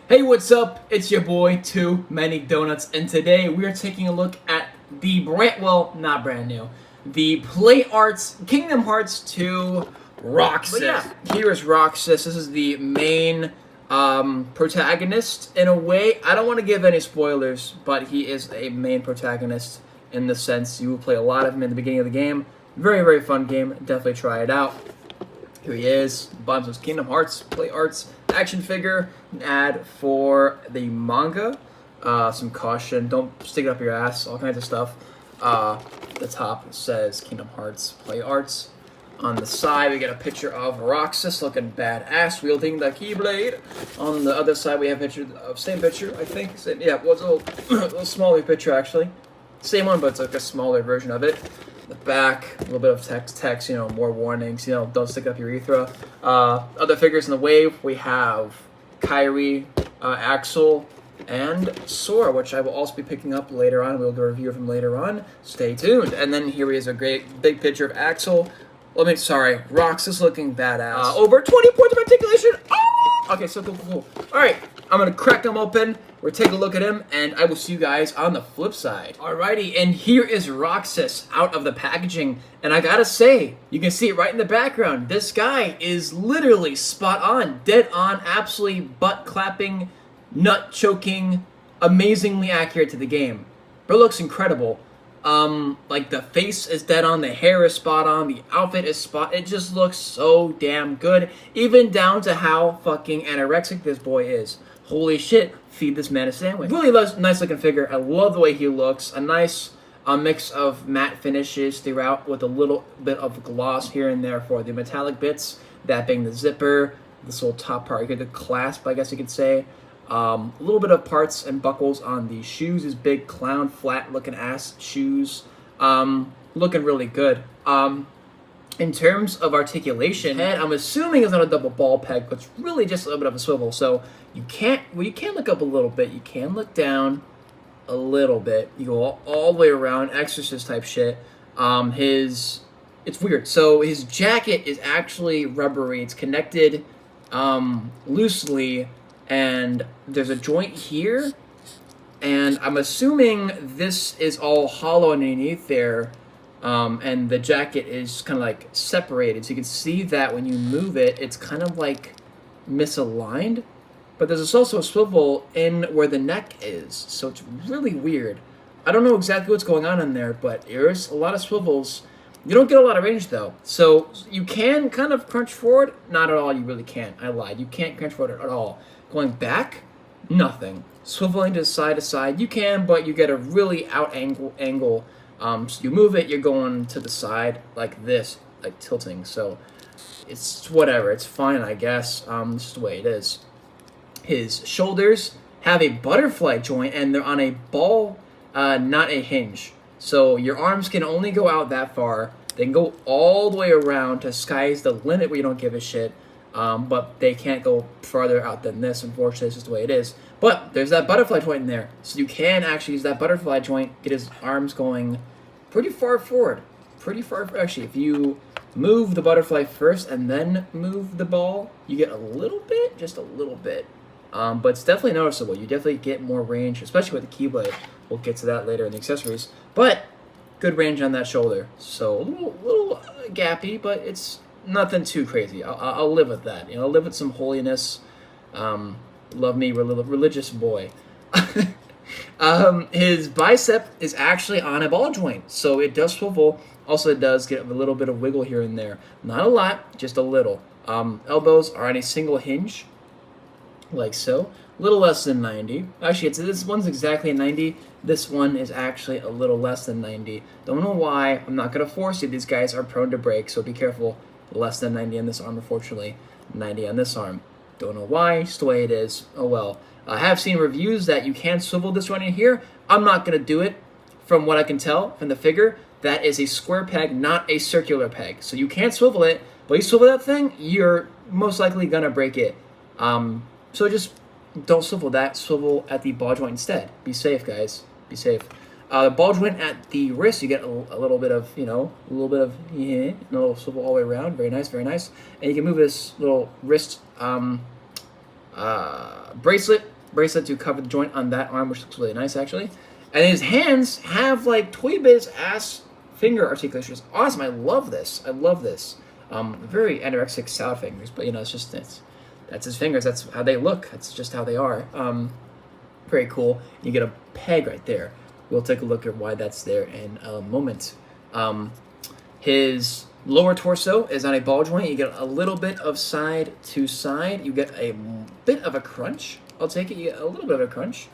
Hey, what's up? It's your boy, Too Many Donuts, and today we are taking a look at the not brand new, the Play Arts Kingdom Hearts 2 Roxas. Yeah, here is Roxas. This is the main protagonist in a way. I don't want to give any spoilers, but he is a main protagonist in the sense you will play a lot of him in the beginning of the game. Very, very fun game. Definitely try it out. Here he is. Bottom says Kingdom Hearts Play Arts action figure. An ad for the manga. Some caution. Don't stick it up your ass. All kinds of stuff. The top says Kingdom Hearts Play Arts. On the side, we get a picture of Roxas looking badass, wielding the Keyblade. On the other side, we have a picture of same picture, I think. Same, yeah, well, it's a little smaller picture actually. Same one, but it's like a smaller version of it. The back, a little bit of text, more warnings, don't stick up your urethra. Other figures in the wave, we have Kairi, Axel, and Sora, which I will also be picking up later on. We'll do a review of him later on. Stay tuned. And then here is a great big picture of Axel. Roxas looking badass. Over 20 points of articulation. Oh! Okay, so cool. All right, I'm gonna crack them open. We're taking a look at him, and I will see you guys on the flip side. Alrighty, and here is Roxas out of the packaging, and I gotta say, you can see it right in the background. This guy is literally spot on, dead on, absolutely butt-clapping, nut-choking, amazingly accurate to the game. But it looks incredible. Like the face is dead on, the hair is spot on, the outfit is it just looks so damn good, even down to how fucking anorexic this boy is. Holy shit, feed this man a sandwich. Really nice looking figure. I love the way he looks. A nice mix of matte finishes throughout with a little bit of gloss here and there for the metallic bits, that being the zipper, this little top part here, the clasp, I guess you could say. A little bit of parts and buckles on the shoes, these big clown flat looking ass shoes. Looking really good. In terms of articulation, head, I'm assuming it's not a double ball peg, but it's really just a little bit of a swivel. So you can look up a little bit. You can look down a little bit. You go all the way around, exorcist type shit. It's weird. So his jacket is actually rubbery. It's connected loosely, and there's a joint here. And I'm assuming this is all hollow underneath there. And the jacket is kind of like separated, so you can see that when you move it, it's kind of like misaligned. But there's also a swivel in where the neck is, so it's really weird. I don't know exactly what's going on in there, but there's a lot of swivels. You don't get a lot of range though, so you can kind of crunch forward. Not at all, you really can't. I lied. You can't crunch forward at all. Going back, nothing. Swiveling to side, you can, but you get a really out angle. So you move it, you're going to the side like this, like tilting. So it's whatever, it's fine, I guess. This is the way it is. His shoulders have a butterfly joint, and they're on a ball, not a hinge. So your arms can only go out that far. They can go all the way around to sky's the limit where you don't give a shit. But they can't go farther out than this. Unfortunately, it's just the way it is. But there's that butterfly joint in there, so you can actually use that butterfly joint, get his arms going pretty far forward. Actually, if you move the butterfly first and then move the ball, you get a little bit, just a little bit. But it's definitely noticeable. You definitely get more range, especially with the Keyblade. We'll get to that later in the accessories. But good range on that shoulder. So a little gappy, but it's nothing too crazy. I'll live with that. I'll live with some holiness. Love me, religious boy. His bicep is actually on a ball joint, so it does swivel. Also, it does get a little bit of wiggle here and there. Not a lot, just a little. Elbows are on a single hinge, like so. A little less than 90. Actually, this one's exactly 90. This one is actually a little less than 90. Don't know why. I'm not going to force you. These guys are prone to break, so be careful. Less than 90 on this arm, unfortunately. 90 on this arm. Don't know why, just the way it is. Oh well. I have seen reviews that you can swivel this one in here. I'm not going to do it. From what I can tell from the figure, that is a square peg, not a circular peg. So you can't swivel it, but you swivel that thing, you're most likely going to break it. So just don't swivel that. Swivel at the ball joint instead. Be safe, guys. Be safe. The ball joint at the wrist, you get a little bit of, and a little swivel all the way around. Very nice, very nice. And you can move this little wrist bracelet bracelet to cover the joint on that arm, which looks really nice actually. And his hands have like Toy Biz ass finger articulation. It's awesome. I love this. I love this. Very anorexic salad fingers, but you know, that's his fingers. That's how they look. That's just how they are. Very cool. You get a peg right there. We'll take a look at why that's there in a moment. His lower torso is on a ball joint. You get a little bit of side to side. You get a bit of a crunch. I'll take it. You get a little bit of a crunch.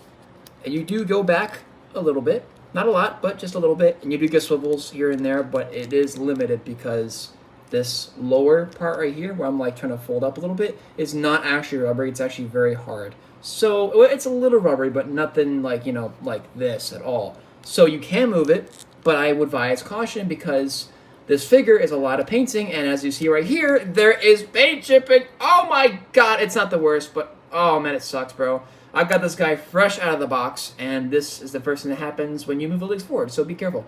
And you do go back a little bit. Not a lot, but just a little bit. And you do get swivels here and there, but it is limited because this lower part right here, where I'm like trying to fold up a little bit, is not actually rubbery. It's actually very hard. So it's a little rubbery, but nothing like, you know, like this at all. So you can move it, but I would advise caution because this figure is a lot of painting, and as you see right here, there is paint chipping. Oh my god, it's not the worst, but oh man, it sucks, bro. I've got this guy fresh out of the box, and this is the first thing that happens when you move the legs forward, so be careful.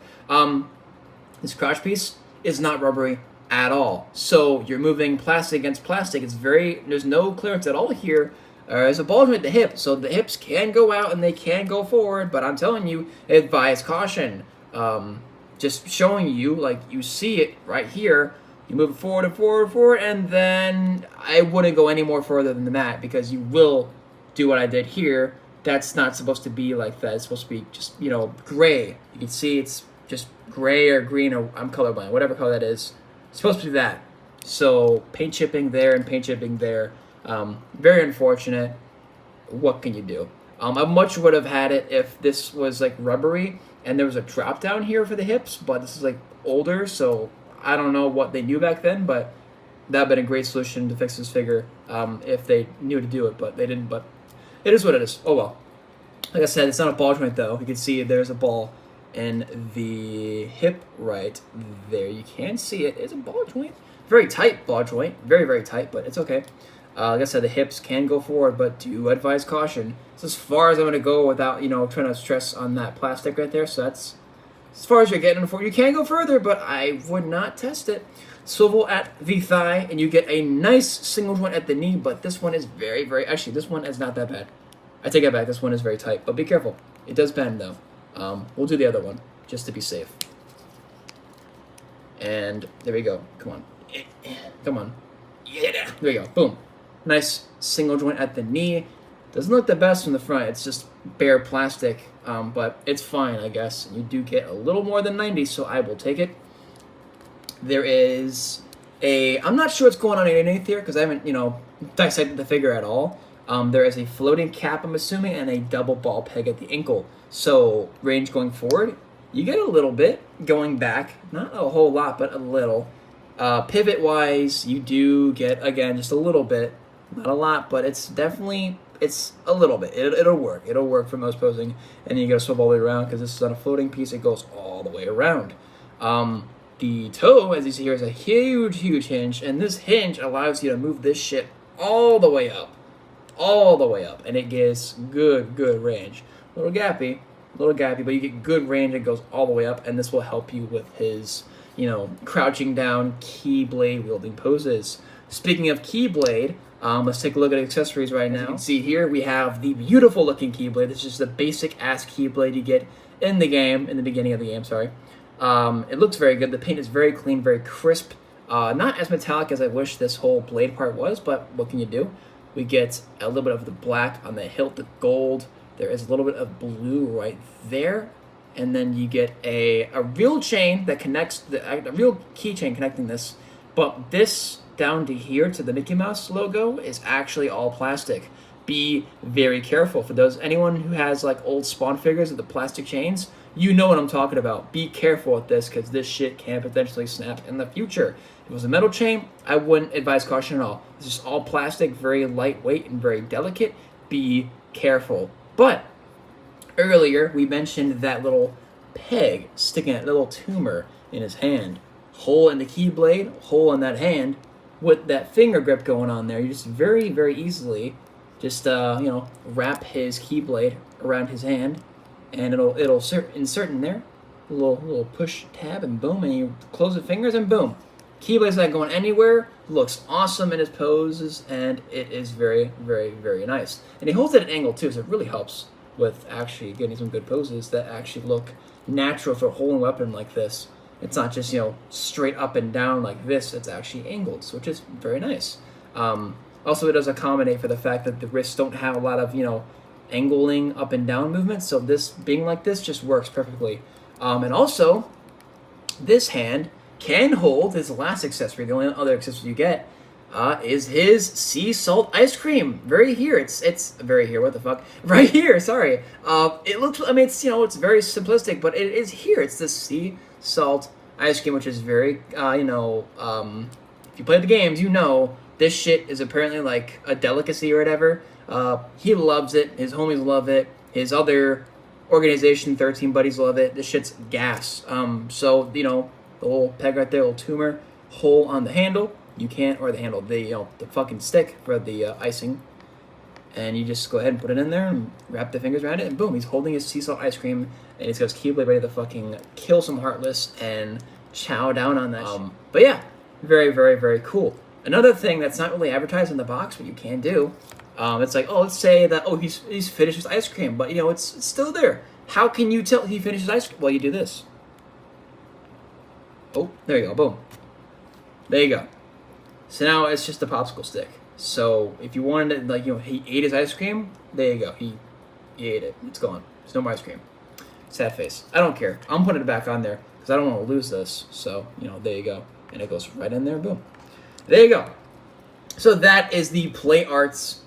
This crotch piece is not rubbery at all. So you're moving plastic against plastic. There's no clearance at all here. There's a ball joint at the hip, so the hips can go out and they can go forward, but I'm telling you, advise caution. Just showing you, like, you see it right here. You move it forward and forward and forward, and then I wouldn't go any more further than that because you will do what I did here. That's not supposed to be like that. It's supposed to be just, you know, gray. You can see it's just gray or green, or I'm colorblind, whatever color that is. It's supposed to be that. So paint chipping there and paint chipping there. Very unfortunate. What can you do? I much would have had it if this was like rubbery and there was a drop down here for the hips, but this is like older, so I don't know what they knew back then, but that would have been a great solution to fix this figure if they knew to do it, but they didn't. But it is what it is. Oh well. Like I said, it's not a ball joint though. You can see there's a ball in the hip right there. You can see it. It's a ball joint. Very tight ball joint. Very, very tight, but it's okay. Like I said, the hips can go forward, but do advise caution. It's as far as I'm going to go without, you know, trying to stress on that plastic right there. So that's as far as you're getting for. You can go further, but I would not test it. Swivel at the thigh, and you get a nice single joint at the knee, but this one is very, very... Actually, this one is not that bad. I take it back. This one is very tight, but be careful. It does bend, though. We'll do the other one, just to be safe. And there we go. Come on. Come on. Yeah, there we go. Boom. Nice single joint at the knee. Doesn't look the best from the front. It's just bare plastic, but it's fine, I guess. You do get a little more than 90, so I will take it. There is a... I'm not sure what's going on underneath here because I haven't, you know, dissected the figure at all. There is a floating cap, I'm assuming, and a double ball peg at the ankle. So range going forward, you get a little bit. Going back, not a whole lot, but a little. Pivot-wise, you do get, again, just a little bit. Not a lot, but it's definitely, it's a little bit. It'll work. It'll work for most posing. And then you gotta swivel all the way around because this is on a floating piece. It goes all the way around. The toe, as you see here, is a huge, huge hinge. And this hinge allows you to move this shit all the way up. All the way up. And it gives good range. A little gappy, but you get good range. It goes all the way up. And this will help you with his, you know, crouching down, keyblade wielding poses. Speaking of keyblade, let's take a look at accessories right now. As you can see here, we have the beautiful looking keyblade. This is just the basic ass keyblade you get in the game, in the beginning of the game, sorry. It looks very good. The paint is very clean, very crisp. Not as metallic as I wish this whole blade part was, but what can you do? We get a little bit of the black on the hilt, the gold. There is a little bit of blue right there. And then you get a real chain that connects, a real keychain connecting this. But this down to here to the Mickey Mouse logo is actually all plastic. Be very careful. For anyone who has like old Spawn figures with the plastic chains, you know what I'm talking about. Be careful with this because this shit can potentially snap in the future. If it was a metal chain, I wouldn't advise caution at all. It's just all plastic, very lightweight and very delicate. Be careful. But earlier, we mentioned that little peg sticking, that little tumor in his hand. Hole in the keyblade, hole in that hand, with that finger grip going on there. You just very, very easily just, you know, wrap his keyblade around his hand, and it'll insert in there, a little push tab, and boom, and you close the fingers, and boom. Keyblade's not going anywhere. Looks awesome in his poses, and it is very, very, very nice. And he holds it at an angle too, so it really helps with actually getting some good poses that actually look natural for holding a weapon like this. It's not just, straight up and down like this. It's actually angled, which is very nice. Also, it does accommodate for the fact that the wrists don't have a lot of, angling up and down movements. So this being like this just works perfectly. And also, this hand can hold his last accessory. The only other accessory you get is his sea salt ice cream. Very here. It's very here. What the fuck? Right here. Sorry. It looks. I mean, it's very simplistic, but it is here. It's the sea salt ice cream, which is very. If you play the games, this shit is apparently like a delicacy or whatever. He loves it. His homies love it. His other organization, 13 buddies, love it. This shit's gas. So the little peg right there, little tumor hole on the handle. You can't, or the handle, the fucking stick for the icing. And you just go ahead and put it in there and wrap the fingers around it, and boom, he's holding his sea salt ice cream, and he's got his Keyblade ready to fucking kill some Heartless and chow down on that. But yeah, very, very, very cool. Another thing that's not really advertised in the box, but you can do, it's like, let's say that, he's finished his ice cream, but it's still there. How can you tell he finished his ice cream? Well, you do this. Oh, there you go, boom. There you go. So now it's just a popsicle stick. So if you wanted to, he ate his ice cream, there you go. He ate it. It's gone. There's no more ice cream. Sad face. I don't care. I'm putting it back on there because I don't want to lose this. So, there you go. And it goes right in there, boom. There you go. So that is the Play Arts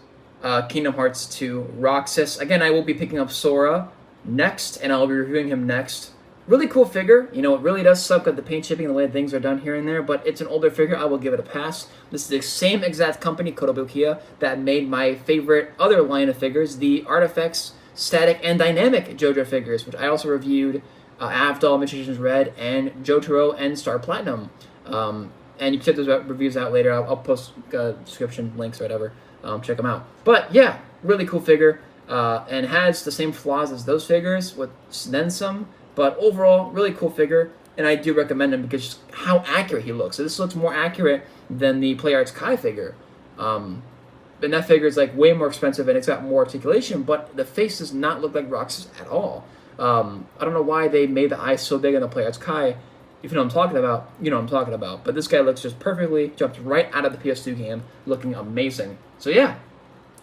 Kingdom Hearts 2 Roxas. Again, I will be picking up Sora next, and I'll be reviewing him next. Really cool figure. It really does suck at the paint chipping and the way things are done here and there, but it's an older figure. I will give it a pass. This is the same exact company, Kotobukiya, that made my favorite other line of figures, the Artifacts, Static, and Dynamic JoJo figures, which I also reviewed Avdol, Magician's Red, and Jotaro, and Star Platinum. And you can check those reviews out later. I'll post description links or whatever. Check them out. But yeah, really cool figure, and has the same flaws as those figures, with then some. But overall, really cool figure, and I do recommend him because just how accurate he looks. So this looks more accurate than the Play Arts Kai figure. And that figure is like way more expensive, and it's got more articulation, but the face does not look like Roxas at all. I don't know why they made the eyes so big on the Play Arts Kai. If you know what I'm talking about, you know what I'm talking about. But this guy looks just perfectly, jumped right out of the PS2 game, looking amazing. So yeah,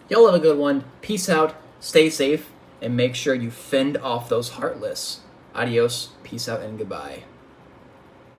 y'all have a good one. Peace out, stay safe, and make sure you fend off those Heartless. Adios, peace out, and goodbye.